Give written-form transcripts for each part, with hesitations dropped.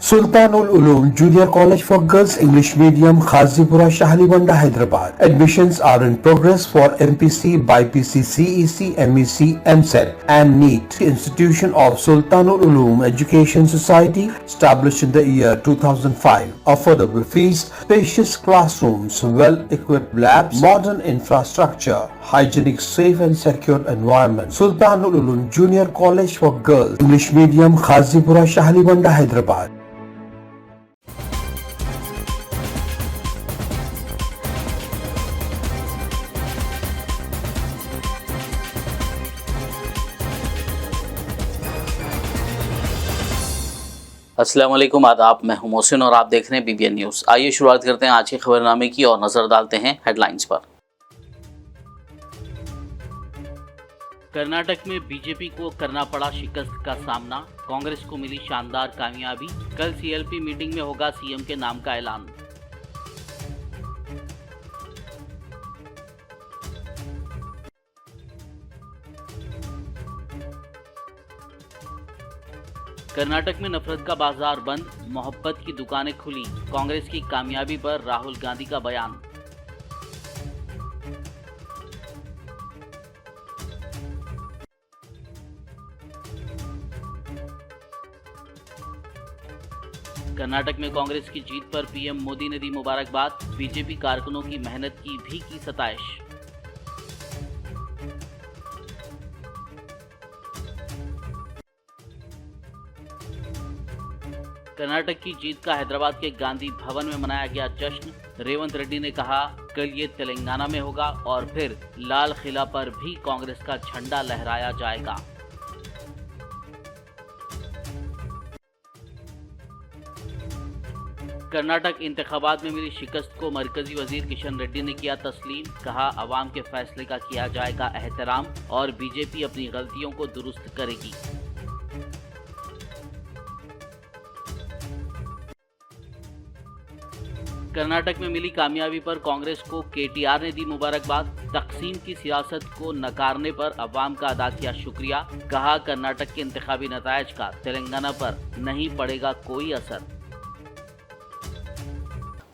Sultanul Uloom Junior College for Girls English Medium, Khazipura, Shahalibanda, Hyderabad. Admissions are in progress for MPC, BIPC, CEC, MEC, MSET and NEET. Institution of Sultanul Uloom Education Society, established in the year 2005. Affordable fees, spacious classrooms, well-equipped labs, modern infrastructure, hygienic, safe and secure environment. Sultanul Uloom Junior College for Girls English Medium, Khazipura, Shahalibanda, Hyderabad. अस्सलाम वालेकुम, आदाब। मैं हूं मोहसिन और आप देख रहे हैं BBN न्यूज़। आइए शुरुआत करते हैं आज के खबरनामे की और नजर डालते हैं हेडलाइंस पर। कर्नाटक में बीजेपी को करना पड़ा शिकस्त का सामना, कांग्रेस को मिली शानदार कामयाबी। कल CLP मीटिंग में होगा CM के नाम का ऐलान। कर्नाटक में नफरत का बाजार बंद, मोहब्बत की दुकानें खुली। कांग्रेस की कामयाबी पर राहुल गांधी का बयान। कर्नाटक में कांग्रेस की जीत पर PM मोदी ने दी मुबारकबाद, बीजेपी कारकुनों की मेहनत की सताइश। कर्नाटक की जीत का हैदराबाद के गांधी भवन में मनाया गया जश्न। रेवंत रेड्डी ने कहा, कल ये तेलंगाना में होगा और फिर लाल किला पर भी कांग्रेस का झंडा लहराया जाएगा। कर्नाटक इंतखाबात में मिली शिकस्त को मरकजी वजीर किशन रेड्डी ने किया तस्लीम। कहा, अवाम के फैसले का किया जाएगा एहतराम और बीजेपी अपनी गलतियों को दुरुस्त करेगी। कर्नाटक में मिली कामयाबी पर कांग्रेस को KTR ने दी मुबारकबाद। तकसीम की सियासत को नकारने पर अवाम का अदा किया शुक्रिया। कहा, कर्नाटक के इंतखाबी नतायज का तेलंगाना पर नहीं पड़ेगा कोई असर।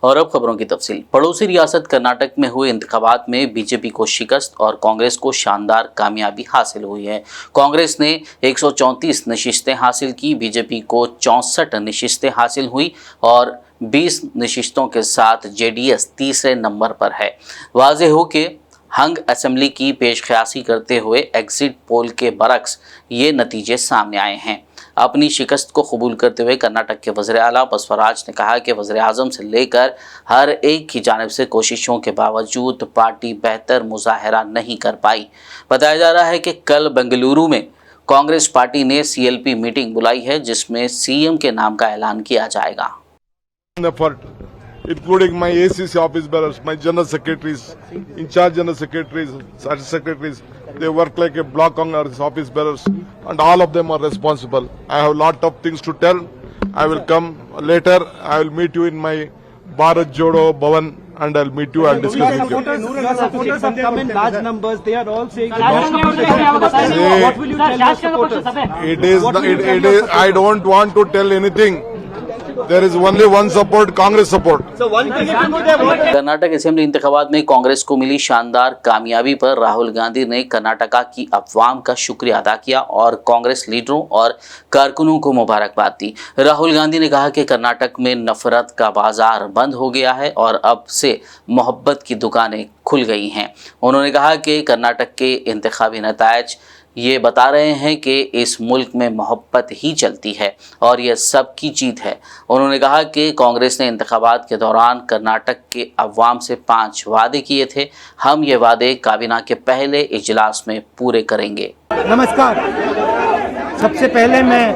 और अब खबरों की तफसील। पड़ोसी रियासत कर्नाटक में हुए इंतखाबात में बीजेपी को शिकस्त और कांग्रेस को शानदार कामयाबी हासिल हुई है। कांग्रेस ने 134 नशिस्तें हासिल की, बीजेपी को 64 नशिस्तें हासिल हुई और 20 नशिस्तों के साथ JDS तीसरे नंबर पर है। वाज़ेह हो कि हंग असेंबली की पेशकयासी करते हुए एग्जिट पोल के बरक्स ये नतीजे सामने आए हैं। अपनी शिकस्त को कबूल करते हुए कर्नाटक के वज़ीर आला बसवराज ने कहा कि वज़ीर आज़म से लेकर हर एक की जानिब से कोशिशों के बावजूद पार्टी बेहतर मुजाहरा नहीं कर पाई। बताया जा रहा है कि कल बेंगलुरु में कांग्रेस पार्टी ने CLP मीटिंग बुलाई है, जिसमें CM के नाम का ऐलान किया जाएगा। Effort, including my ACC office bearers, my general secretaries, in charge general secretaries, secretaries, they work like a block on our office bearers, and all of them are responsible. I have lot of things to tell. I will come later. I will meet you in my Bharat Jodo Bhavan, and I'll meet you. I'll discuss with you. Your supporters have come in large numbers. They are all saying what will you tell your supporters? It is. I don't want to tell anything. There is only one support, Congress support. So one thing Karnataka assembly इंतखाबात में कांग्रेस को मिली शानदार कामयाबी पर राहुल गांधी ने कर्नाटका की अवाम का शुक्रिया अदा किया और कांग्रेस लीडरों और कारकुनों को मुबारकबाद दी। राहुल गांधी ने कहा कि कर्नाटक में नफरत का बाजार बंद हो गया है और अब से मोहब्बत की दुकानें खुल गई हैं। उन्होंने कहा कि कर्नाटक के इंतखाबी नतायज ये बता रहे हैं कि इस मुल्क में मोहब्बत ही चलती है और यह सबकी जीत है। उन्होंने कहा कि कांग्रेस ने इंतखाबात के दौरान कर्नाटक के अवाम से 5 वादे किए थे। हम ये वादे काबीना के पहले इजलास में पूरे करेंगे। नमस्कार। सबसे पहले मैं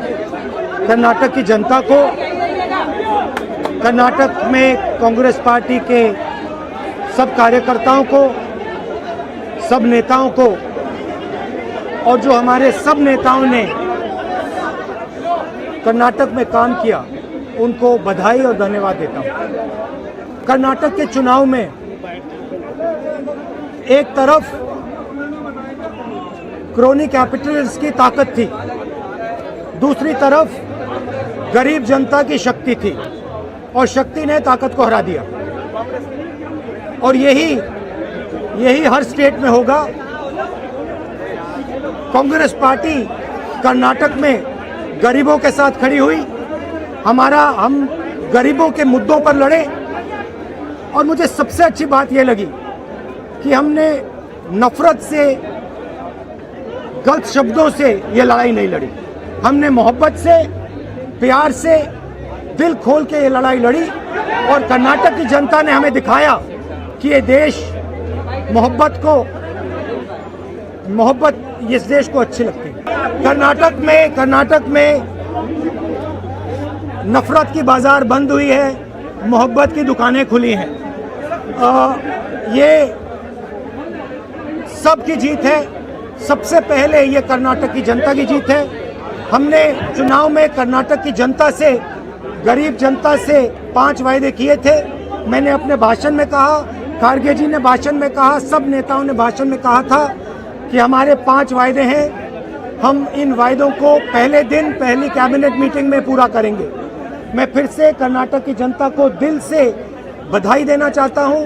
कर्नाटक की जनता को, कर्नाटक में कांग्रेस पार्टी के सब कार्यकर्ताओं को, सब नेताओं को और जो हमारे सब नेताओं ने कर्नाटक में काम किया, उनको बधाई और धन्यवाद देता हूँ। कर्नाटक के चुनाव में एक तरफ क्रोनी कैपिटल्स की ताकत थी, दूसरी तरफ गरीब जनता की शक्ति थी और शक्ति ने ताकत को हरा दिया। और यही हर स्टेट में होगा। कांग्रेस पार्टी कर्नाटक में गरीबों के साथ खड़ी हुई, हम गरीबों के मुद्दों पर लड़े। और मुझे सबसे अच्छी बात यह लगी कि हमने नफरत से, गलत शब्दों से ये लड़ाई नहीं लड़ी। हमने मोहब्बत से, प्यार से, दिल खोल के ये लड़ाई लड़ी। और कर्नाटक की जनता ने हमें दिखाया कि ये देश मोहब्बत इस देश को अच्छी लगती है। कर्नाटक में नफरत की बाजार बंद हुई है, मोहब्बत की दुकानें खुली हैं। ये सबकी जीत है। सबसे पहले ये कर्नाटक की जनता की जीत है। हमने चुनाव में कर्नाटक की जनता से, गरीब जनता से 5 वायदे किए थे। मैंने अपने भाषण में कहा, खारगे जी ने भाषण में कहा, सब नेताओं ने भाषण में कहा था कि हमारे 5 वायदे हैं। हम इन वायदों को पहले दिन पहली कैबिनेट मीटिंग में पूरा करेंगे। मैं फिर से कर्नाटक की जनता को दिल से बधाई देना चाहता हूं,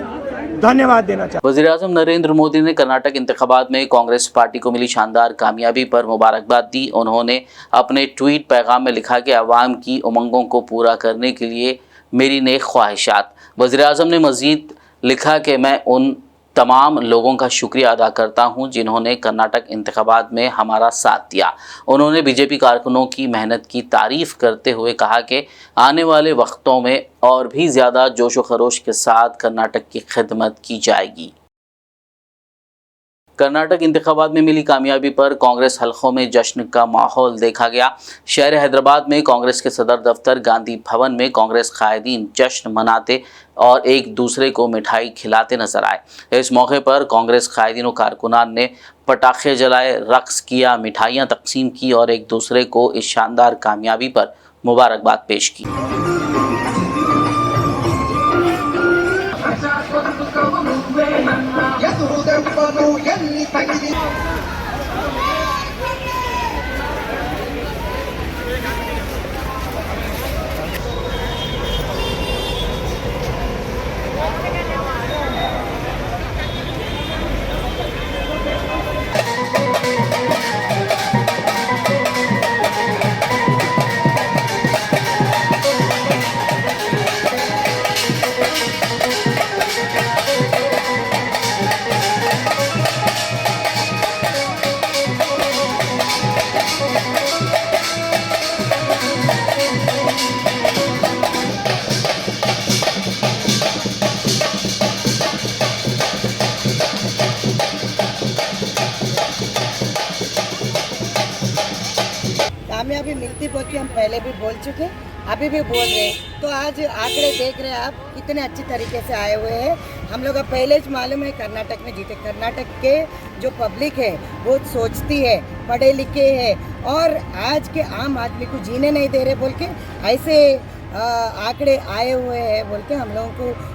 धन्यवाद देना चाहता हूं। वज़ीर-ए-आज़म नरेंद्र मोदी ने कर्नाटक इंतखाबात में कांग्रेस पार्टी को मिली शानदार कामयाबी पर मुबारकबाद दी। उन्होंने अपने ट्वीट पैगाम में लिखा कि अवाम की उमंगों को पूरा करने के लिए मेरी नेक ख्वाहिशात। वज़ीर-ए-आज़म ने मज़ीद लिखा कि मैं उन तमाम लोगों का शुक्रिया अदा करता हूं जिन्होंने कर्नाटक इंतखाबात में हमारा साथ दिया। उन्होंने बीजेपी कारकुनों की मेहनत की तारीफ़ करते हुए कहा कि आने वाले वक्तों में और भी ज़्यादा जोश व खरोश के साथ कर्नाटक की खिदमत की जाएगी। कर्नाटक इंतखाबात में मिली कामयाबी पर कांग्रेस हलकों में जश्न का माहौल देखा गया। शहर हैदराबाद में कांग्रेस के सदर दफ्तर गांधी भवन में कांग्रेस कायदीन जश्न मनाते और एक दूसरे को मिठाई खिलाते नजर आए। इस मौके पर कांग्रेस कायदीन और कारकुनान ने पटाखे जलाए, रक्स किया, मिठाइयाँ तकसीम की और एक दूसरे को इस शानदार कामयाबी पर मुबारकबाद पेश की। कामयाबी मिलती बोल के हम पहले भी बोल चुके, अभी भी बोल रहे हैं। तो आज आंकड़े देख रहे हैं आप, कितने अच्छी तरीके से आए हुए हैं। हम लोग अब पहले ही मालूम है कर्नाटक में जीते। कर्नाटक के जो पब्लिक है वो सोचती है, पढ़े लिखे है और आज के आम आदमी को जीने नहीं दे रहे बोल के ऐसे आंकड़े आए हुए हैं बोल के हम लोगों को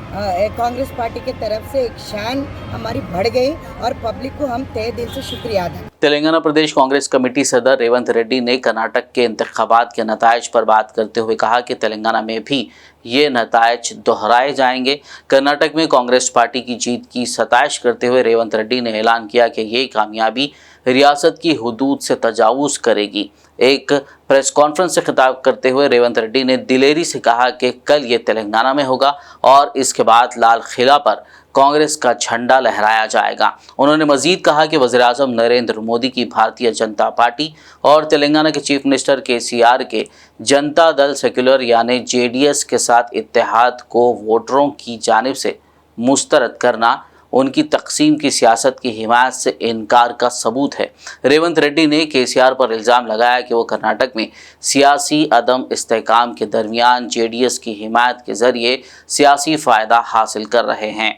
कांग्रेस पार्टी की तरफ से एक शान हमारी बढ़ गई और पब्लिक को हम तहे दिल से शुक्रिया अदा। तेलंगाना प्रदेश कांग्रेस कमेटी सदर रेवंत रेड्डी ने कर्नाटक के इंतखाबात के नतायज पर बात करते हुए कहा कि तेलंगाना में भी ये नतायज दोहराए जाएंगे। कर्नाटक में कांग्रेस पार्टी की जीत की सताइश करते हुए रेवंत रेड्डी ने ऐलान किया कि ये कामयाबी रियासत की हुदूद से तजावुज करेगी। एक प्रेस कॉन्फ्रेंस से खिताब करते हुए रेवंत रेड्डी ने दिलेरी से कहा कि कल ये तेलंगाना में होगा और इसके बाद लाल किला पर कांग्रेस का झंडा लहराया जाएगा। उन्होंने मजीद कहा कि वज़ीर-ए-आज़म नरेंद्र मोदी की भारतीय जनता पार्टी और तेलंगाना के चीफ मिनिस्टर केसीआर के जनता दल सेक्युलर यानी जेडीएस के साथ इत्तेहाद को वोटरों की जानिब से मुस्तरद करना उनकी तकसीम की सियासत की हिमायत से इनकार का सबूत है। रेवंत रेड्डी ने केसीआर पर इल्ज़ाम लगाया कि वो कर्नाटक में सियासी अदम इस्तेहकाम के दरमियान जेडीएस की हिमायत के ज़रिए सियासी फ़ायदा हासिल कर रहे हैं।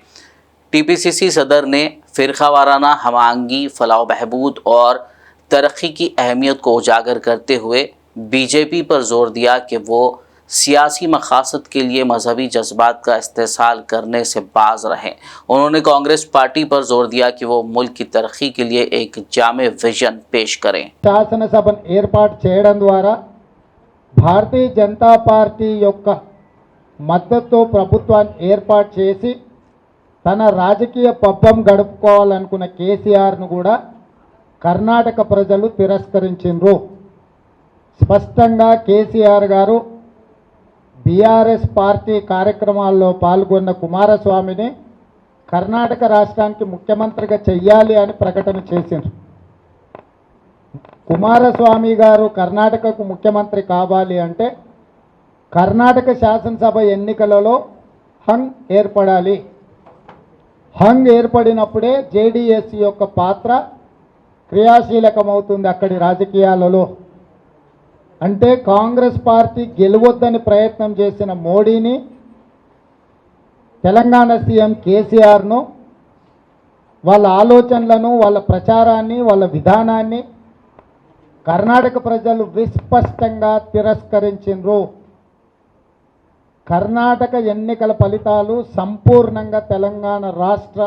टीपीसीसी सदर ने फ़िरक़ावाराना हम-आहंगी, फलाह बहबूद और तरक्की की अहमियत को उजागर करते हुए बीजेपी पर जोर दिया कि वो सियासी मकासद के लिए मजहबी जज्बात का इस्तेसाल करने से बाज रहें। उन्होंने कांग्रेस पार्टी पर जोर दिया कि वो मुल्क की तरक्की के लिए एक जामे विजन पेश करें। శాసనసభను ఏర్పాటు చేయడం ద్వారా భారతీయ జనతా పార్టీ యొక్క మద్దతుతో ప్రభుత్వాన్ని ఏర్పాటు చేసి తన రాజకీయ పబ్బం గడుపుకోవాలనుకున్న కేసీఆర్ను కూడా కర్ణాటక ప్రజలు తిరస్కరించిండ్రు. స్పష్టంగా కేసీఆర్ గారు బీఆర్ఎస్ పార్టీ కార్యక్రమాల్లో పాల్గొన్న కుమారస్వామిని కర్ణాటక రాష్ట్రానికి ముఖ్యమంత్రిగా చెయ్యాలి అని ప్రకటన చేసిండ్రు. కుమారస్వామి గారు కర్ణాటకకు ముఖ్యమంత్రి కావాలి అంటే కర్ణాటక శాసనసభ ఎన్నికలలో హంగ్ ఏర్పడాలి. హంగ్ ఏర్పడినప్పుడే జేడీఎస్ యొక్క పాత్ర క్రియాశీలకమవుతుంది అక్కడి రాజకీయాలలో. అంటే కాంగ్రెస్ పార్టీ గెలవొద్దని ప్రయత్నం చేసిన మోడీని, తెలంగాణ సీఎం కేసీఆర్ను, వాళ్ళ ఆలోచనలను, వాళ్ళ ప్రచారాన్ని, వాళ్ళ విధానాన్ని కర్ణాటక ప్రజలు విస్పష్టంగా తిరస్కరించిండ్రు. కర్ణాటక ఎన్నికల ఫలితాలు సంపూర్ణంగా తెలంగాణ రాష్ట్ర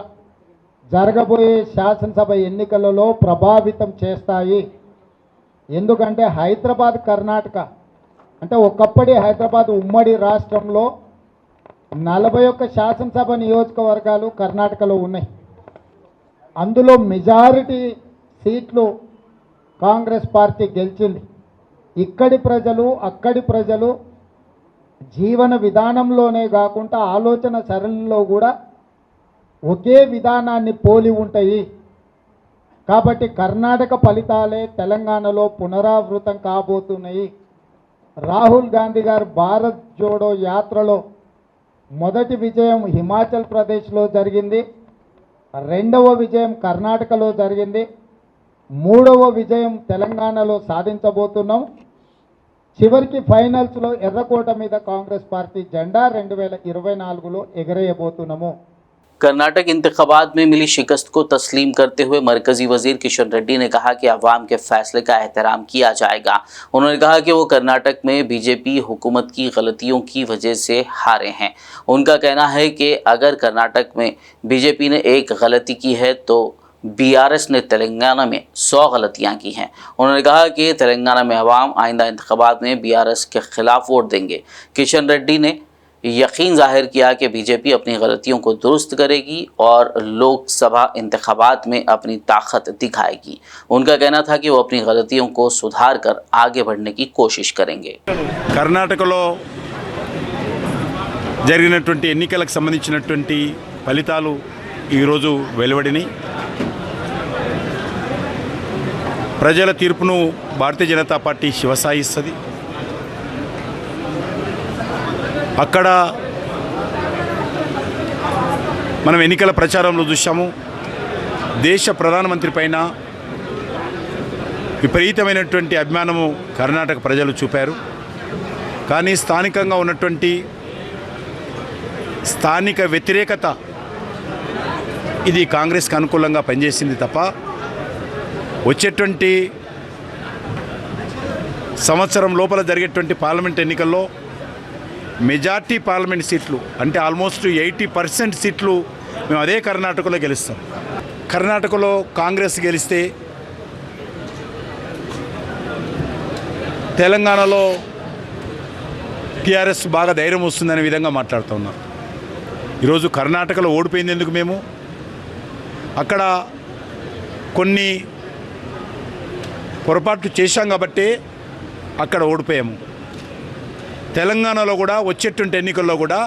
జరగబోయే శాసనసభ ఎన్నికలలో ప్రభావితం చేస్తాయి. ఎందుకంటే హైదరాబాద్ కర్ణాటక అంటే ఒకప్పటి హైదరాబాద్ ఉమ్మడి రాష్ట్రంలో 41 శాసనసభ నియోజకవర్గాలు కర్ణాటకలో ఉన్నాయి. అందులో మెజారిటీ సీట్లు కాంగ్రెస్ పార్టీ గెలిచింది. ఇక్కడి ప్రజలు అక్కడి ప్రజలు జీవన విధానంలోనే కాకుండా ఆలోచన సరళిలో కూడా ఒకే విధానాన్ని పోలి ఉంటాయి. కాబట్టి కర్ణాటక ఫలితాలే తెలంగాణలో పునరావృతం కాబోతున్నాయి. రాహుల్ గాంధీ గారు భారత్ జోడో యాత్రలో మొదటి విజయం హిమాచల్ ప్రదేశ్లో జరిగింది, రెండవ విజయం కర్ణాటకలో జరిగింది, మూడవ విజయం తెలంగాణలో సాధించబోతున్నాం. చివరికి ఫైనల్స్లో ఎర్రకోట మీద కాంగ్రెస్ పార్టీ జెండా 2024లో ఎగరేయబోతున్నాము. कर्नाटक इंतखाबात में मिली शिकस्त को तस्लीम करते हुए मरकजी वजीर किशन रेड्डी ने कहा कि अवाम के फैसले का एहतराम किया जाएगा। उन्होंने कहा कि वो कर्नाटक में बीजेपी हुकूमत की गलतियों की वजह से हारे हैं। उनका कहना है कि अगर कर्नाटक में बीजेपी ने एक गलती की है तो बीआरएस ने तेलंगाना में 100 गलतियां की हैं। उन्होंने कहा कि तेलंगाना में अवाम आइंदा इंतखाबात में बीआरएस के खिलाफ वोट देंगे। किशन रेड्डी ने यकीन जाहिर किया कि बीजेपी अपनी गलतियों को दुरुस्त करेगी और लोकसभा इंतखाबात में अपनी ताकत दिखाएगी। उनका कहना था कि वो अपनी गलतियों को सुधार कर आगे बढ़ने की कोशिश करेंगे। కర్ణాటకలో జరిగినటువంటి ఎన్నికలకు సంబంధించినటువంటి ఫలితాలు ఈరోజు వెలువడినాయి. ప్రజల తీర్పును భారతీయ జనతా పార్టీ శివసాయిస్తుంది. అక్కడ మనం ఎన్నికల ప్రచారంలో చూసాము, దేశ ప్రధానమంత్రి పైన విపరీతమైనటువంటి అభిమానము కర్ణాటక ప్రజలు చూపారు. కానీ స్థానికంగా ఉన్నటువంటి స్థానిక వ్యతిరేకత ఇది కాంగ్రెస్కి అనుకూలంగా పనిచేసింది తప్ప వచ్చేటువంటి సంవత్సరం లోపల జరిగేటువంటి పార్లమెంట్ ఎన్నికల్లో మెజార్టీ పార్లమెంట్ సీట్లు అంటే ఆల్మోస్ట్ 80% సీట్లు మేము అదే కర్ణాటకలో గెలుస్తాం. కర్ణాటకలో కాంగ్రెస్ గెలిస్తే తెలంగాణలో టీఆర్ఎస్ బాగా ధైర్యం వస్తుందనే విధంగా మాట్లాడుతూ ఉన్నాం. ఈరోజు కర్ణాటకలో ఓడిపోయింది ఎందుకు? మేము అక్కడ కొన్ని పొరపాట్లు చేశాం కాబట్టి అక్కడ ఓడిపోయాము. తెలంగాణలో కూడా వచ్చేటువంటి ఎన్నికల్లో కూడా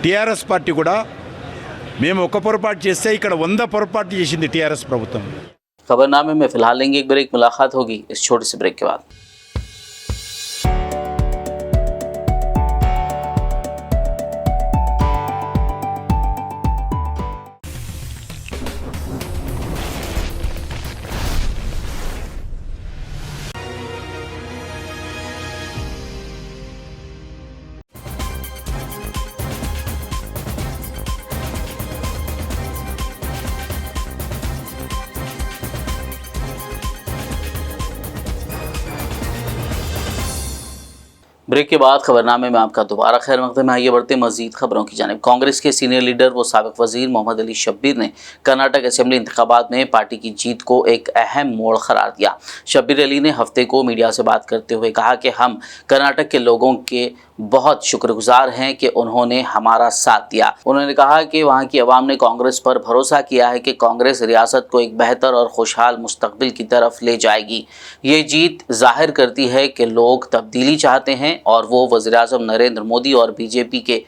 టీఆర్ఎస్ పార్టీ కూడా మేము ఒక పొరపాటు చేస్తే ఇక్కడ 100 పొరపాటు చేసింది టీఆర్ఎస్ ప్రభుత్వం. खबरनामे में फिलहाल लेंगे एक ब्रेक, मुलाकात होगी इस छोटे से ब्रेक के बाद। ब्रेक के बाद खबरनामे में आपका दोबारा खैर मकदम है। आइए बढ़ते मजीद खबरों की जानिब। कांग्रेस के सीनियर लीडर व साबिक वजीर मोहम्मद अली शब्बीर ने कर्नाटक असेंबली इंतखाबात में पार्टी की जीत को एक अहम मोड़ करार दिया। शब्बीर अली ने हफ्ते को मीडिया से बात करते हुए कहा कि हम कर्नाटक के लोगों के बहुत शुक्रगुजार हैं कि उन्होंने हमारा साथ दिया। उन्होंने कहा कि वहां की आवाम ने कांग्रेस पर भरोसा किया है कि कांग्रेस रियासत को एक बेहतर और खुशहाल मुस्तकबिल की तरफ ले जाएगी। ये जीत जाहिर करती है कि लोग तब्दीली चाहते हैं और वो वज़ीर-ए-आज़म नरेंद्र मोदी और बीजेपी के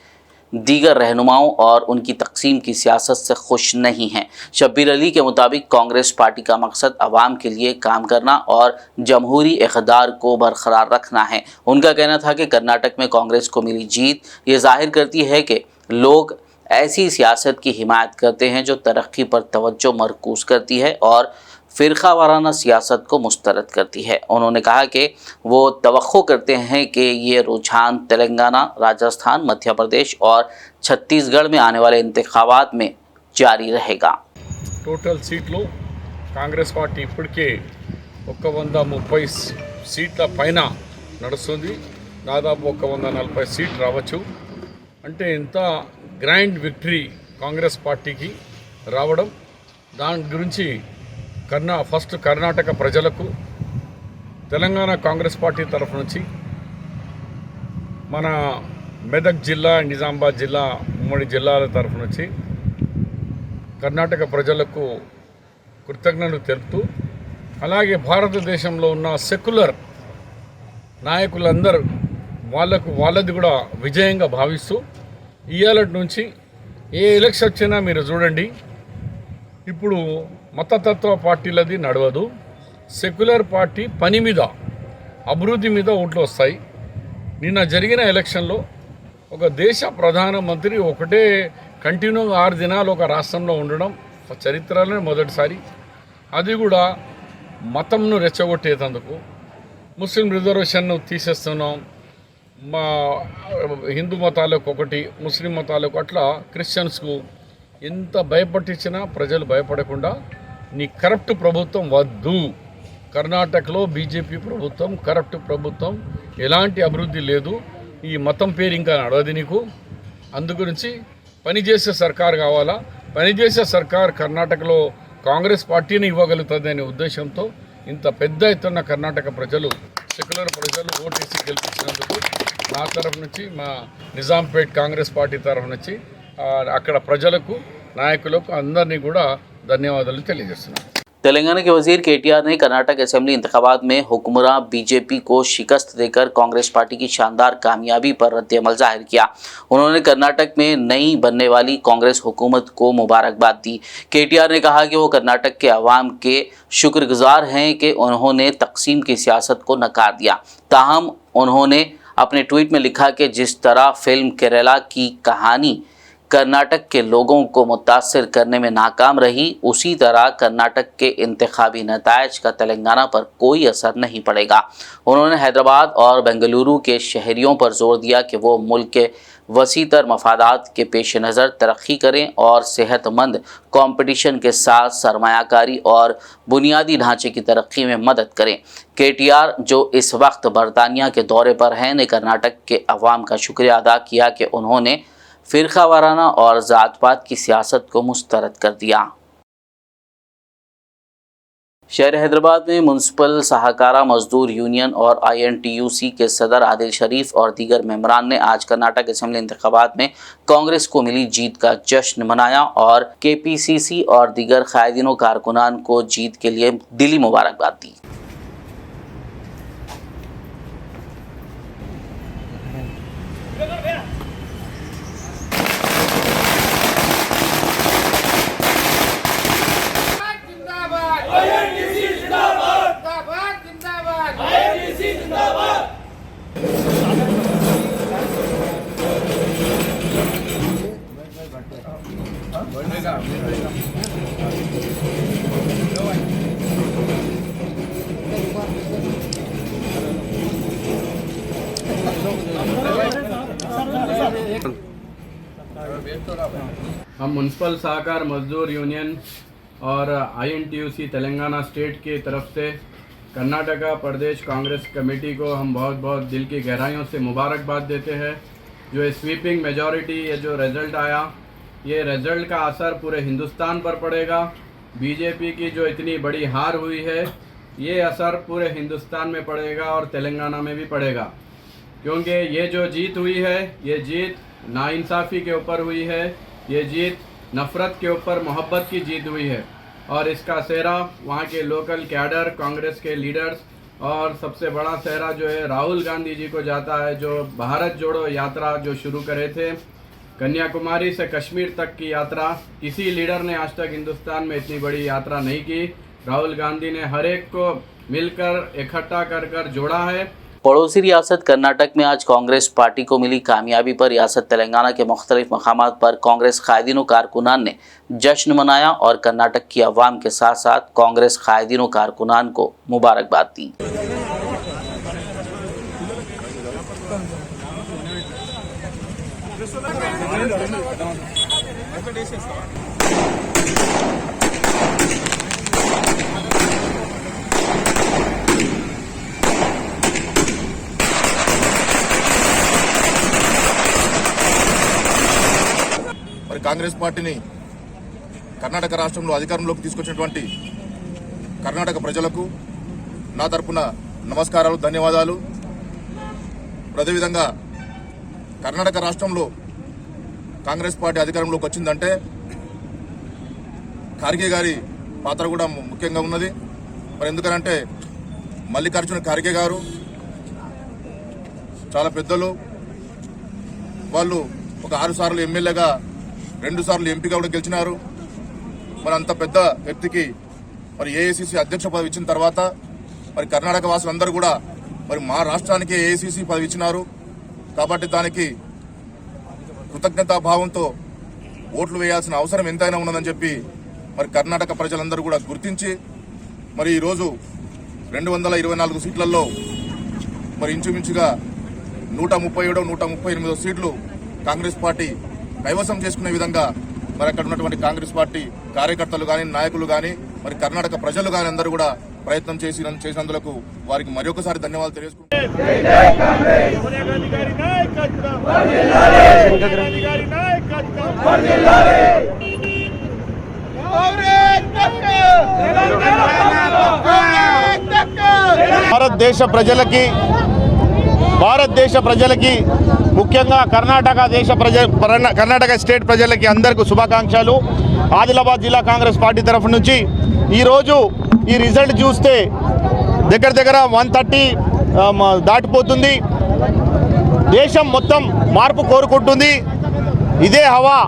दीगर रहनुमाओं और उनकी तकसीम की सियासत से खुश नहीं हैं। शब्बीर अली के मुताबिक कांग्रेस पार्टी का मकसद आवाम के लिए काम करना और जमहूरी इक़्तिदार को बरकरार रखना है। उनका कहना था कि कर्नाटक में कांग्रेस को मिली जीत ये जाहिर करती है कि लोग ऐसी सियासत की हिमायत करते हैं जो तरक्की पर तवज्जो मरकूज़ करती है और फ़िरका वाराना सियासत को मुस्तरद करती है। उन्होंने कहा कि वो तवक्को करते हैं कि ये रुझान तेलंगाना, राजस्थान, मध्य प्रदेश और छत्तीसगढ़ में आने वाले इंतखाबात में जारी रहेगा। టోటల్ సీట్లు కాంగ్రెస్ పార్టీ ఇప్పటికే 130 సీట్ల పైన నడుస్తుంది. దాదాపు 140 సీట్లు రావచ్చు. అంటే ఇంత గ్రాండ్ విక్టరీ కాంగ్రెస్ పార్టీకి రావడం దాని గురించి ఫస్ట్ కర్ణాటక ప్రజలకు తెలంగాణ కాంగ్రెస్ పార్టీ తరఫు నుంచి మన మెదక్ జిల్లా, నిజామాబాద్ జిల్లా, ఉమ్మడి జిల్లాల తరఫు నుంచి కర్ణాటక ప్రజలకు కృతజ్ఞతలు తెలుపుతూ, అలాగే భారతదేశంలో ఉన్న సెక్యులర్ నాయకులందరూ వాళ్ళది కూడా విజయంగా భావిస్తూ ఇయ్యాలటి నుంచి ఏ ఎలక్షన్ వచ్చినా మీరు చూడండి, ఇప్పుడు మతతత్వ పార్టీలది నడవదు. సెక్యులర్ పార్టీ పని మీద, అభివృద్ధి మీద ఓట్లు వస్తాయి. నిన్న జరిగిన ఎలక్షన్లో ఒక దేశ ప్రధానమంత్రి ఒకటే కంటిన్యూగా 6 దినాలు ఒక రాష్ట్రంలో ఉండడం చరిత్రలోనే మొదటిసారి. అది కూడా మతంను రెచ్చగొట్టేందుకు ముస్లిం రిజర్వేషన్ను తీసేస్తున్నాం, మా హిందూ మతాలకు ఒకటి, ముస్లిం మతాలకు అట్లా క్రిస్టియన్స్కు ఎంత భయపట్టించినా ప్రజలు భయపడకుండా నీ కరప్ట్ ప్రభుత్వం వద్దు, కర్ణాటకలో బీజేపీ ప్రభుత్వం కరప్ట్ ప్రభుత్వం, ఎలాంటి అభివృద్ధి లేదు, ఈ మతం పేరు ఇంకా నడవది నీకు, అందుగురించి పనిచేసే సర్కార్ కావాలా, పనిచేసే సర్కార్ కర్ణాటకలో కాంగ్రెస్ పార్టీని ఇవ్వగలుగుతుంది అనే ఉద్దేశంతో ఇంత పెద్ద ఎత్తున కర్ణాటక ప్రజలు, సెక్యులర్ ప్రజలు ఓటేసి గెలిపించినందుకు నా తరఫు నుంచి, మా నిజాంపేట్ కాంగ్రెస్ పార్టీ తరఫు నుంచి అక్కడ ప్రజలకు, నాయకులకు అందరినీ కూడా ధన్యవాదాలు తెలియజేస్తున్నాను. तेलंगाना के वजीर केटीआर ने कर्नाटक असेंबली इंतखाबात में हुक्मरां बीजेपी को शिकस्त देकर कांग्रेस पार्टी की शानदार कामयाबी पर रद्द-ए-अमल जाहिर किया। उन्होंने कर्नाटक में नई बनने वाली कांग्रेस हुकूमत को मुबारकबाद दी। केटीआर ने कहा कि वो कर्नाटक के अवाम के शुक्रगुजार हैं कि उन्होंने तकसीम की सियासत को नकार दिया। ताहम उन्होंने अपने ट्वीट में लिखा कि जिस तरह फिल्म केरला की कहानी कर्नाटक के लोगों को मुतासिर करने में नाकाम रही, उसी तरह कर्नाटक के इंतखाबी नतायज का तेलंगाना पर कोई असर नहीं पड़ेगा। उन्होंने हैदराबाद और बेंगलुरु के शहरियों पर जोर दिया कि वो मुल्क के वसीतर मफादात के पेश नज़र तरक्की करें और सेहतमंद कंपटीशन के साथ सरमायाकारी और बुनियादी ढांचे की तरक्की में मदद करें। केटीआर, जो इस वक्त बरतानिया के दौरे पर हैं, ने कर्नाटक के अवाम का शुक्रिया अदा किया कि उन्होंने फ़िरका वाराना और ज़ात पात की सियासत को मुस्तरद कर दिया। शहर हैदराबाद में म्युनिसिपल सहकारा मजदूर यूनियन और INTUC के सदर आदिल शरीफ और दीगर मेंबरान ने आज कर्नाटक असेंबली इंतखाबात में कांग्रेस को मिली जीत का जश्न मनाया और KPCC और दीगर कायदीनों कारकुनान को जीत के लिए दिली मुबारकबाद दी। हम म्युनिसिपल सहकार मजदूर यूनियन और INTUC तेलंगाना स्टेट की तरफ से कर्नाटका प्रदेश कांग्रेस कमेटी को हम बहुत बहुत दिल की गहराइयों से मुबारकबाद देते हैं। जो स्वीपिंग मेजॉरिटी ये जो रिज़ल्ट आया, ये रिज़ल्ट का असर पूरे हिंदुस्तान पर पड़ेगा। बीजेपी की जो इतनी बड़ी हार हुई है, ये असर पूरे हिंदुस्तान में पड़ेगा और तेलंगाना में भी पड़ेगा, क्योंकि ये जो जीत हुई है, ये जीत नाइंसाफ़ी के ऊपर हुई है, ये जीत नफ़रत के ऊपर मोहब्बत की जीत हुई है। और इसका सेहरा वहाँ के लोकल कैडर, कांग्रेस के लीडर्स और सबसे बड़ा सेहरा जो है राहुल गांधी जी को जाता है, जो भारत जोड़ो यात्रा जो शुरू करे थे, कन्याकुमारी से कश्मीर तक की यात्रा। किसी लीडर ने आज तक हिंदुस्तान में इतनी बड़ी यात्रा नहीं की। राहुल गांधी ने हर एक को मिलकर इकट्ठा कर जोड़ा है। पड़ोसी रियासत कर्नाटक में आज कांग्रेस पार्टी को मिली कामयाबी पर रियासत तेलंगाना के मुख्तलिफ मकामात पर कांग्रेस कायदीन कारकुनान ने जश्न मनाया और कर्नाटक की अवाम के साथ साथ कांग्रेस कायदीन कारकुनान को मुबारकबाद दी। కాంగ్రెస్ పార్టీని కర్ణాటక రాష్ట్రంలో అధికారంలోకి తీసుకొచ్చినటువంటి కర్ణాటక ప్రజలకు నా తరపున నమస్కారాలు, ధన్యవాదాలు. అదేవిధంగా కర్ణాటక రాష్ట్రంలో కాంగ్రెస్ పార్టీ అధికారంలోకి వచ్చిందంటే ఖార్గే గారి పాత్ర కూడా ముఖ్యంగా ఉన్నది. మరి ఎందుకనంటే మల్లికార్జున ఖార్గే గారు చాలా పెద్దలు. వాళ్ళు ఒక 6 సార్లు ఎమ్మెల్యేగా, 2 సార్లు ఎంపీగా కూడా గెలిచినారు. మరి అంత పెద్ద వ్యక్తికి మరి ఏఐసిసి అధ్యక్ష పదవి ఇచ్చిన తర్వాత మరి కర్ణాటక వాసులందరూ కూడా మరి మా రాష్ట్రానికి ఏఐసిసి పదవి ఇచ్చినారు. కాబట్టి దానికి కృతజ్ఞతాభావంతో ఓట్లు వేయాల్సిన అవసరం ఎంతైనా ఉన్నదని చెప్పి మరి కర్ణాటక ప్రజలందరూ కూడా గుర్తించి మరి ఈరోజు 224 సీట్లలో మరి ఇంచుమించుగా 137, 138 సీట్లు కాంగ్రెస్ పార్టీ కైవసం చేసుకునే విధంగా మరి అక్కడ ఉన్నటువంటి కాంగ్రెస్ పార్టీ కార్యకర్తలు కానీ, నాయకులు కానీ, మరి కర్ణాటక ప్రజలు కానీ అందరూ కూడా ప్రయత్నం చేసినందుకు వారికి మరొకసారి ధన్యవాదాలు తెలియజేసుకుంటున్నాను. భారతదేశ ప్రజలకి ముఖ్యంగా కర్ణాటక స్టేట్ ప్రజలకి అందరికీ శుభాకాంక్షలు. ఆదిలాబాద్ జిల్లా కాంగ్రెస్ పార్టీ తరఫు నుంచి ఈరోజు ఈ రిజల్ట్ చూస్తే దగ్గర 130 దాటిపోతుంది. దేశం మొత్తం మార్పు కోరుకుంటుంది. ఇదే హవా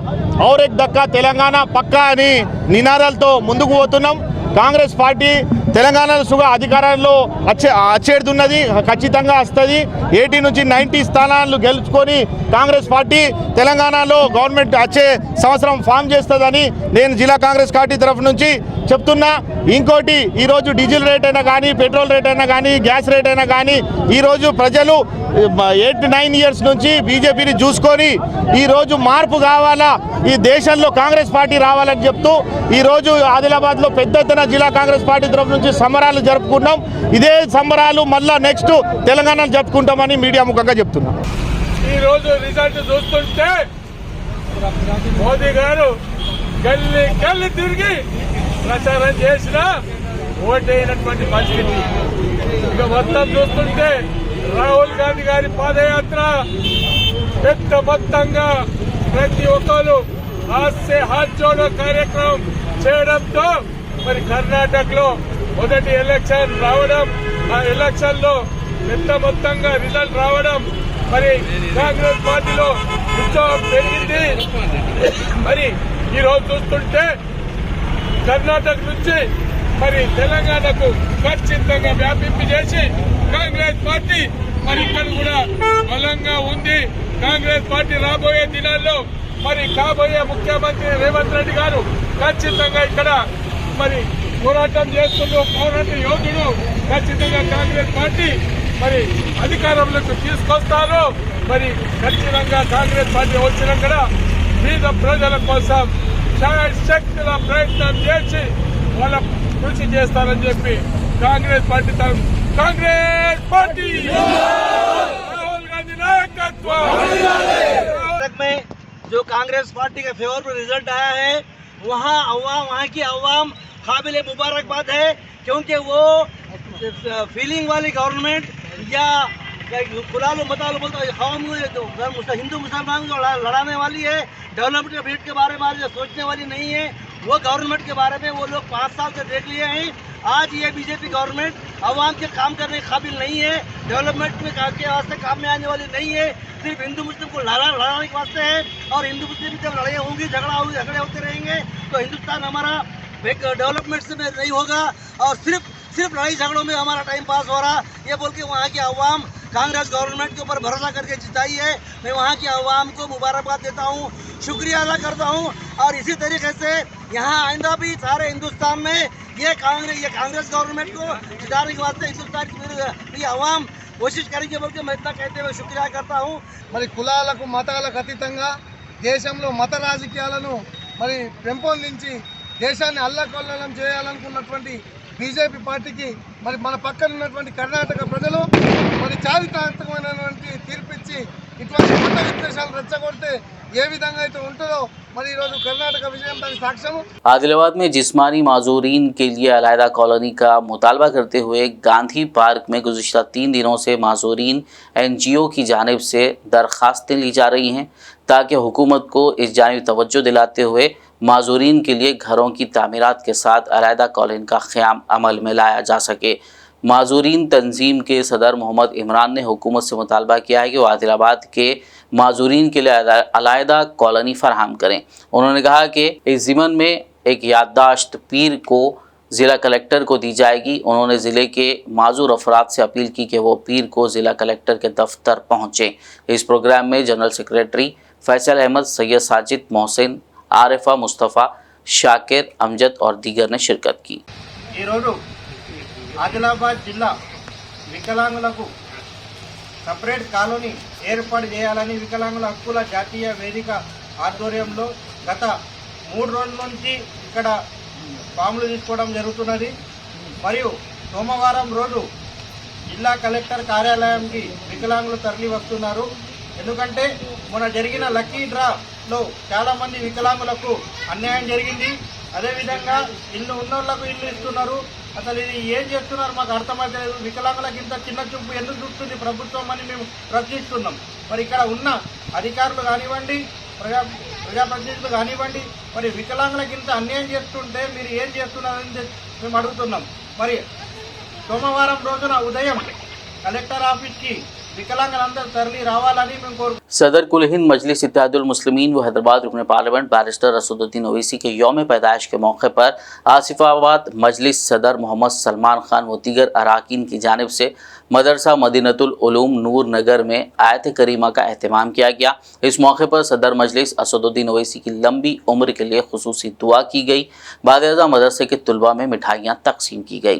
ఔర్ ఏక్ దక్కా తెలంగాణ పక్కా అని నినాదాలతో ముందుకు పోతున్నాం. కాంగ్రెస్ పార్టీ తెలంగాణలో సుగా అధికారంలో వచ్చేడుతున్నది, ఖచ్చితంగా వస్తుంది. 80 నుంచి 90 స్థానాలు గెలుచుకొని కాంగ్రెస్ పార్టీ తెలంగాణలో గవర్నమెంట్ వచ్చే సంవత్సరం ఫామ్ చేస్తుందని నేను జిల్లా కాంగ్రెస్ పార్టీ తరఫు నుంచి చెప్తున్నా. ఇంకోటి, ఈరోజు డీజిల్ రేట్ అయినా కానీ, పెట్రోల్ రేట్ అయినా కానీ, గ్యాస్ రేట్ అయినా కానీ, ఈరోజు ప్రజలు 8-9 ఇయర్స్ నుంచి బీజేపీని చూసుకొని ఈరోజు మార్పు కావాలా, ఈ దేశంలో కాంగ్రెస్ పార్టీ రావాలని చెప్తూ ఈరోజు ఆదిలాబాద్లో పెద్ద ఎత్తున జిల్లా కాంగ్రెస్ పార్టీ తరఫు నుంచి సంబరాలు జరుపుకున్నాం. ఇదే సంబరాలు మళ్ళా నెక్స్ట్ తెలంగాణలో జరుపుకుంటామని మీడియా ముఖంగా చెప్తున్నాం. ఈరోజు రిజల్ట్ చూస్తుంటే మోదీ గారు గల్లి తిరిగి ప్రచారం చేసిన ఓటైనటువంటి పరిస్థితి. ఇక మొత్తం చూస్తుంటే రాహుల్ గాంధీ గారి పాదయాత్ర పెద్ద మొత్తంగా ప్రతి ఒక్కరు హాత్ జోడో కార్యక్రమం చేయడంతో మరి కర్ణాటకలో మొదటి ఎలక్షన్ రావడం, ఆ ఎలక్షన్ లో పెద్ద మొత్తంగా రిజల్ట్ రావడం, మరి కాంగ్రెస్ పార్టీలో ఉత్సాహం పెరిగింది. మరి ఈరోజు చూస్తుంటే కర్ణాటక నుంచి మరి తెలంగాణకు ఖచ్చితంగా వ్యాపింపి చేసి కాంగ్రెస్ పార్టీ మరి ఇక్కడ కూడా బలంగా ఉంది. కాంగ్రెస్ పార్టీ రాబోయే దినాల్లో మరి కాబోయే ముఖ్యమంత్రి రేవంత్ రెడ్డి గారు ఖచ్చితంగా ఇక్కడ మరి పోరాటం చేస్తున్న పోరాట యోధుడు. ఖచ్చితంగా కాంగ్రెస్ పార్టీ మరి అధికారంలోకి తీసుకొస్తారు. మరి ఖచ్చితంగా కాంగ్రెస్ పార్టీ వచ్చినా కూడా పేద ప్రజల కోసం శక్తుల ప్రయత్నం చేసి వాళ్ళ కృషి చేస్తారని చెప్పి कांग्रेस पार्टी कांग्रेस पार्टी राहुल गांधी नायकत्व में जो कांग्रेस पार्टी का फेवरेबल रिजल्ट आया है वहाँ की अवाम काबिल मुबारकबाद है, क्योंकि वो फीलिंग वाली गवर्नमेंट या खुलालो मतालो हिंदू मुसलमान को लड़ाने वाली है, डेवलपमेंट के बारे में सोचने वाली नहीं है। वो गवर्नमेंट के बारे में वो लोग 5 साल से देख लिए हैं। आज ये बीजेपी गवर्नमेंट अवाम के काम करने के काबिल नहीं है, डेवलपमेंट में के वास्ते काम में आने वाली नहीं है, सिर्फ हिंदू मुस्लिम को लड़ाने के वास्ते है। और हिंदू मुस्लिम जब लड़ाई होंगी, झगड़े होते रहेंगे तो हिंदुस्तान हमारा डेवलपमेंट से नहीं होगा और सिर्फ लड़ाई झगड़ों में हमारा टाइम पास हो रहा। ये बोल के वहाँ की अवाम कांग्रेस गवर्नमेंट के ऊपर भरोसा करके जिताई है। मैं वहाँ की अवाम को मुबारकबाद देता हूँ, शुक्रिया अदा करता हूँ। और इसी तरीके से यहाँ आइंदा भी सारे हिंदुस्तान में ये कांग्रेस गवर्नमेंट को जिताने के वास्ते हिंदुस्तान की अवाम कोशिश करेंगे बोल के मैं इतना कहते हुए शुक्रिया करता हूँ। మరి కులాలకు మతాలకు అతీతంగా దేశంలో మత రాజకీయాలను మరి పెంపొందించి దేశాన్ని అల్లకల్లోలం చేయాలనుకున్నటువంటి బీజేపీ పార్టీకి మరి మన పక్కన ఉన్నటువంటి కర్ణాటక ప్రజలు మరి చారిత్రాత్మకమైనటువంటి తీర్పిచ్చి ఇటువంటి మత విద్వేషాలు రెచ్చగొడితే ఏ విధంగా అయితే ఉంటుందో మరి ఈ రోజు కర్ణాటక విజయం దానికి సాక్ష్యం। आदिलाबाद में जिस्मानी माजूरीन के लिए अलहदा कॉलोनी का मुतालबा करते हुए गांधी पार्क में गुज़िश्ता 3 दिनों से माजूरीन NGO की जानिब से दरख्वास्तें ली जा रही हैं ताकि हुकूमत को इस जानिब तवज्जो दिलाते हुए माजूरीन के लिए घरों की तामीरात के साथ अलहदा कॉलोनी का क़याम अमल में लाया जा सके। माजूरीन तंजीम के सदर मोहम्मद इमरान ने हुकूमत से मुतालबा किया है कि वो आदिलाबाद के माजूरीन के लिए अलहदा कॉलोनी फराहम करें। उन्होंने कहा कि इस ज़िमन में एक याददाश्त पीर को ज़िला कलेक्टर को दी जाएगी। उन्होंने ज़िले के माजूर अफराद से अपील की कि वो पीर को ज़िला कलेक्टर के दफ्तर पहुँचें। इस प्रोग्राम में जनरल सेक्रेटरी फैसल अहमद, सैयद साजिद, मोहसिन, आरिफा, मुस्तफ़ा, शाकिर, अमजद और दीगर ने शिरकत की। ఆదిలాబాద్ జిల్లా వికలాంగులకు సపరేట్ కాలనీ ఏర్పాటు చేయాలని వికలాంగుల హక్కుల జాతీయ వేదిక ఆధ్వర్యంలో గత 3 రోజుల నుంచి ఇక్కడ ఫామ్లు తీసుకోవడం జరుగుతున్నది। మరియు సోమవారం రోజు జిల్లా కలెక్టర్ కార్యాలయానికి వికలాంగులు తరలి వస్తున్నారు। ఎందుకంటే మొన్న జరిగిన లక్కీ డ్రాలో చాలామంది వికలాంగులకు అన్యాయం జరిగింది। అదేవిధంగా ఇల్లు ఉన్నోళ్లకు ఇల్లు ఇస్తున్నారు। అసలు ఇది ఏం చేస్తున్నారు మాకు అర్థమైతలేదు। వికలాంగులకు ఇంత చిన్న చూపు ఎందుకు చూస్తుంది ప్రభుత్వం అని మేము ప్రశ్నిస్తున్నాం। మరి ఇక్కడ ఉన్న అధికారులు కానివ్వండి, ప్రజాప్రతినిధులు కానివ్వండి, మరి వికలాంగులకు ఇంత అన్యాయం చేస్తుంటే మీరు ఏం చేస్తున్నారని మేము అడుగుతున్నాం। మరి సోమవారం రోజున ఉదయం కలెక్టర్ ఆఫీస్కి వికలాంగులందరూ తరలి రావాలని మేము కోరుకుంటున్నాం। सदर कुल हिंद मजलिस इत्तेहादुल मुस्लिमीन व हैदराबाद रुकन पार्लियामेंट बैरिस्टर असदुद्दीन ओवैसी के यौम पैदाइश के मौके पर आसिफाबाद मजलिस सदर मोहम्मद सलमान खान व दीगर अरकान की जानिब से मदरसा मदीनतुल उलूम नूर नगर में आयत करीमा का एहतमाम किया गया। इस मौके पर सदर मजलिस असदुद्दीन ओवैसी की लंबी उम्र के लिए खुसूसी दुआ की गई। बाद मदरसे के तुलबा में मिठाइयाँ तकसीम की गई।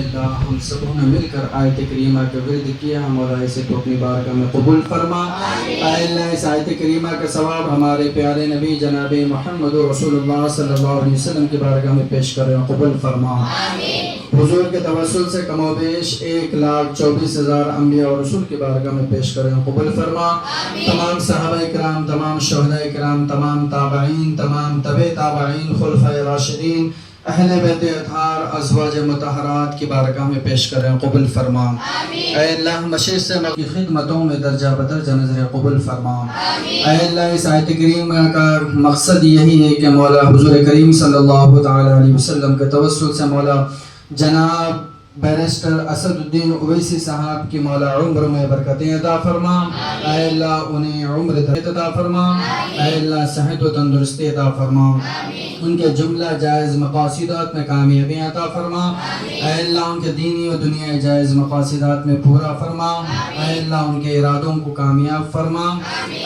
अल्लाह हम सबों ने मिलकर आयत करीमा का विर्द किया। मौला इसे तो अपनी बारगाह में कबूल फरमा। अल्लाह इस आयत करीमा का सवाब हमारे प्यारे नबी जनाब मोहम्मद रसूलुल्लाह सल्लल्लाहु अलैहि वसल्लम की बारगाह में पेश करें, कबूल फरमा। हुजूर के तवस्सुल से कमोबेश 1,24,000 अंबिया और रसूल की बारगाह में पेश करें, कबूल फरमा। तमाम सहाबा इकराम, तमाम शुहदा इकराम, तमाम ताबईन, तमाम तबे ताबईन, खुलफाए राशिदीन, अहले बैत अतहार, अज़वाज मुतहरात की बारगाह में पेश करें, कबूल फरमा। ऐ अल्लाह मशीर से की खिदमतों में दर्जा बदर्जा नजर कबूल फरमा। ऐ अल्लाह इस आयत करीमा का मकसद यही है कि मौला हुजूर करीम सल्लल्लाहु तआला अलैहि वसल्लम के तवस्सुल से मौला जनाब बैरिस्टर असदुद्दीन ओवैसी साहब की मौला उम्र में बरकतें अता फरमा। ऐ अल्लाह उन्हें उम्र अता फरमा। ऐ अल्लाह सेहत व तंदुरुस्ती अता फरमा। उनके जुमला जायज़ मक़ासिदात में कामयाबी अता फरमा। ऐ अल्लाह उनके दीनी और दुनियाई जायज़ मक़ासिदात में पूरा फरमा। ऐ अल्लाह उनके इरादों को कामयाब फरमा।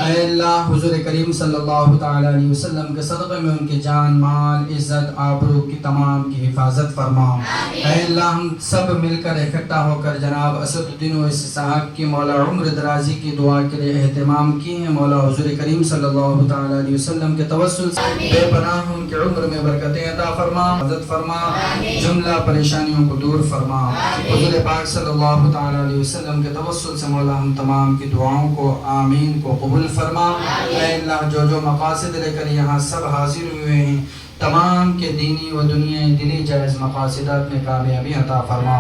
ऐ अल्लाह हुज़ूर करीम सल्लल्लाहु तआला अलैहि वसल्लम के सदक़े में उनके जान माल इज़्ज़त आबरू की तमाम की हिफाजत फरमा। ऐ अल्लाह हम सब मिलकर इकट्ठा होकर जनाब असदुद्दीन ओवैसी साहब की मौला उम्र दराजी की दुआ के लिए एहतमाम किए हैं। मौला हुज़ूर करीम सल्लल्लाहु तआला अलैहि वसल्लम के तवस्सुल से बेपनाह उनके उम्र में बरकतें अता फरमा, मदद फरमा, जुमला परेशानियों को दूर फरमा। हुज़ूर पाक सल्लल्लाहु तआला अलैहि वसल्लम के तवस्सुल से मौला हम तमाम की दुआओं को आमीन को कबूल फरमा। ऐ अल्लाह जो जो मक़ासिद लेकर यहाँ सब हाजिर हुए हैं तमाम के दीनी व दुनियाई दिली जायज़ मक़ासिदात में कामयाबी अता फरमा।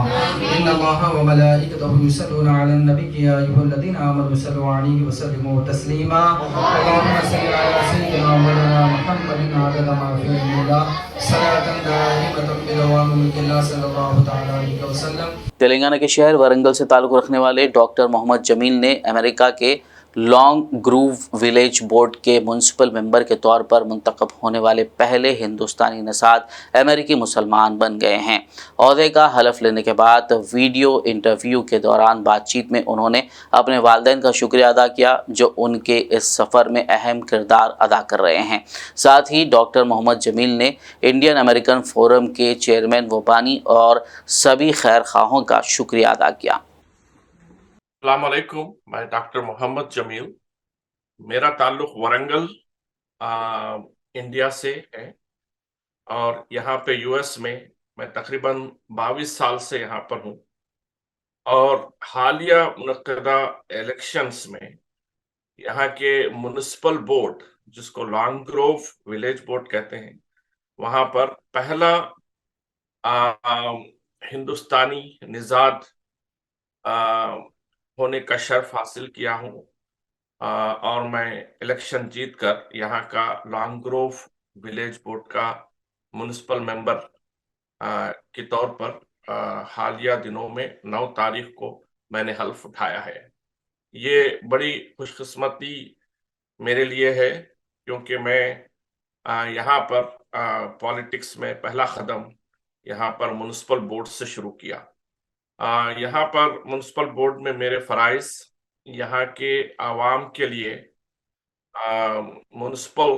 इन्नल्लाह व मलाइकतहु युसल्लूना अलन नबी या अय्युहल्लज़ीना आमनू सल्लु अलैहि व सल्लिमू तस्लीमा। अल्लाहुम्मा सल्लि अला सय्यिदिना मौलाना मुहम्मदिन अदद मा फ़ी इल्मिल्लाह सलातन दाइमतन बिदवाम मुल्किल्लाह सल्लल्लाहु तआला अलैहि वसल्लम। तेलंगाना के शहर वारंगल से ताल्लुक़ रखने वाले डॉक्टर मोहम्मद जमील ने अमेरिका के लॉन्ग ग्रूव विलेज बोर्ड के म्यूनसिपल मेंबर के तौर पर मुंतखब होने वाले पहले हिंदुस्तानी नसाद अमेरिकी मुसलमान बन गए हैं। ओहदे का हलफ लेने के बाद वीडियो इंटरव्यू के दौरान बातचीत में उन्होंने अपने वालिदैन का शुक्रिया अदा किया जो उनके इस सफ़र में अहम किरदार अदा कर रहे हैं। साथ ही डॉक्टर मोहम्मद जमील ने इंडियन अमेरिकन फोरम के चेयरमैन वबानी और सभी खैर खाहों का शुक्रिया अदा किया। अस्सलाम वालेकुम, मैं डॉक्टर मोहम्मद जमील। मेरा ताल्लुक वारंगल इंडिया से है और यहाँ पे यूएस में मैं तकरीबन 22 साल से यहाँ पर हूँ और हालिया मुनक़दा इलेक्शंस में यहाँ के म्यूनिसिपल बोर्ड जिसको लॉन्ग ग्रोव विलेज बोर्ड कहते हैं वहाँ पर पहला हिंदुस्तानी निज़ाद होने का शर्फ हासिल किया हूँ और मैं इलेक्शन जीतकर यहाँ का लॉन्ग ग्रोव विलेज बोर्ड का म्यूनिसिपल मेंबर के तौर पर हालिया दिनों में 9 तारीख को मैंने हल्फ उठाया है। ये बड़ी खुशकिस्मती मेरे लिए है क्योंकि मैं यहाँ पर पॉलिटिक्स में पहला कदम यहाँ पर म्यूनिसिपल बोर्ड से शुरू किया। यहाँ पर म्यूनिसिपल बोर्ड में मेरे फ़राइज़ यहाँ के आवाम के लिए म्यूनिसिपल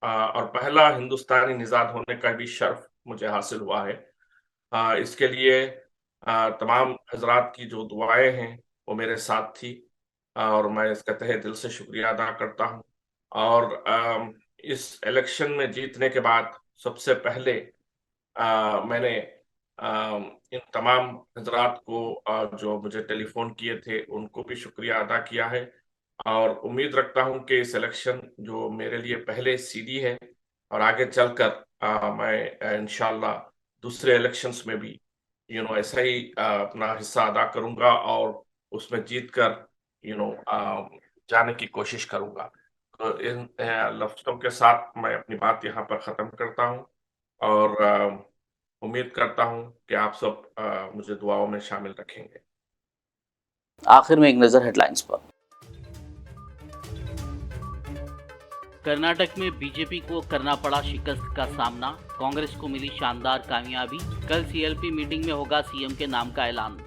और पहला हिंदुस्तानी निज़ाद होने का भी शर्फ मुझे हासिल हुआ है। इसके लिए तमाम हजरात की जो दुआएं हैं वो मेरे साथ थी और मैं इसका तहे दिल से शुक्रिया अदा करता हूँ। और इस इलेक्शन में जीतने के बाद सबसे पहले मैंने इन तमाम हजरात को जो मुझे टेलीफोन किए थे उनको भी शुक्रिया अदा किया है और उम्मीद रखता हूं कि इस इलेक्शन जो मेरे लिए पहले सीधी है और आगे चलकर मैं इंशाल्लाह दूसरे इलेक्शंस में भी ऐसा ही अपना हिस्सा अदा करूंगा और उसमें जीतकर जाने की कोशिश करूंगा। तो इन लफ्ज़ों के साथ मैं अपनी बात यहाँ पर ख़त्म करता हूँ और उम्मीद करता हूं कि आप सब मुझे दुआओं में शामिल रखेंगे। आखिर में एक नजर हेडलाइंस पर। कर्नाटक में बीजेपी को करना पड़ा शिकस्त का सामना, कांग्रेस को मिली शानदार कामयाबी। कल सीएलपी मीटिंग में होगा सीएम के नाम का ऐलान।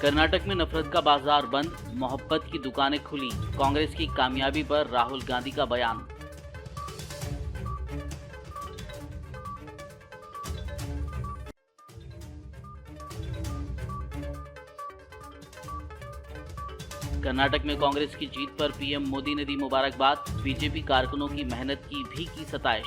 कर्नाटक में नफरत का बाजार बंद, मोहब्बत की दुकानें खुली। कांग्रेस की कामयाबी पर राहुल गांधी का बयान। कर्नाटक में कांग्रेस की जीत पर पीएम मोदी ने दी मुबारकबाद। बीजेपी कारकुनों की मेहनत की भी की सताइश।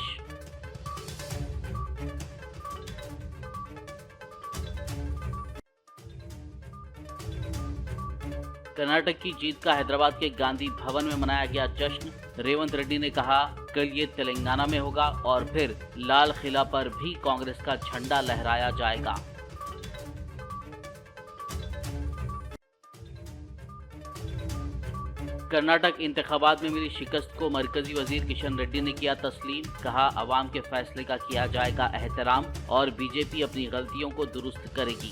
कर्नाटक की जीत का हैदराबाद के गांधी भवन में मनाया गया जश्न। रेवंत रेड्डी ने कहा कल ये तेलंगाना में होगा और फिर लाल किला पर भी कांग्रेस का झंडा लहराया जाएगा। कर्नाटक इंतखाबात में मिली शिकस्त को मरकजी वजीर किशन रेड्डी ने किया तस्लीम। कहा अवाम के फैसले का किया जाएगा एहतराम और बीजेपी अपनी गलतियों को दुरुस्त करेगी।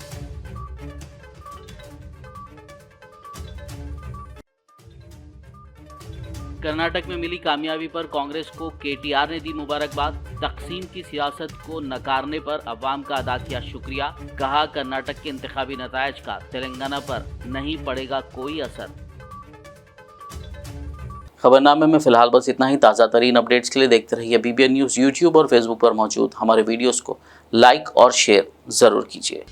कर्नाटक में मिली कामयाबी पर कांग्रेस को केटीआर ने दी मुबारकबाद। तकसीम की सियासत को नकारने पर अवाम का अदा किया शुक्रिया। कहा कर्नाटक के इंतखाबी नतायज का तेलंगाना पर नहीं पड़ेगा कोई असर। खबरनामे में फिलहाल बस इतना ही। ताज़ा तरीन अपडेट्स के लिए देखते रहिए BBN न्यूज़। यूट्यूब और फेसबुक पर मौजूद हमारे वीडियोस को लाइक और शेयर ज़रूर कीजिए।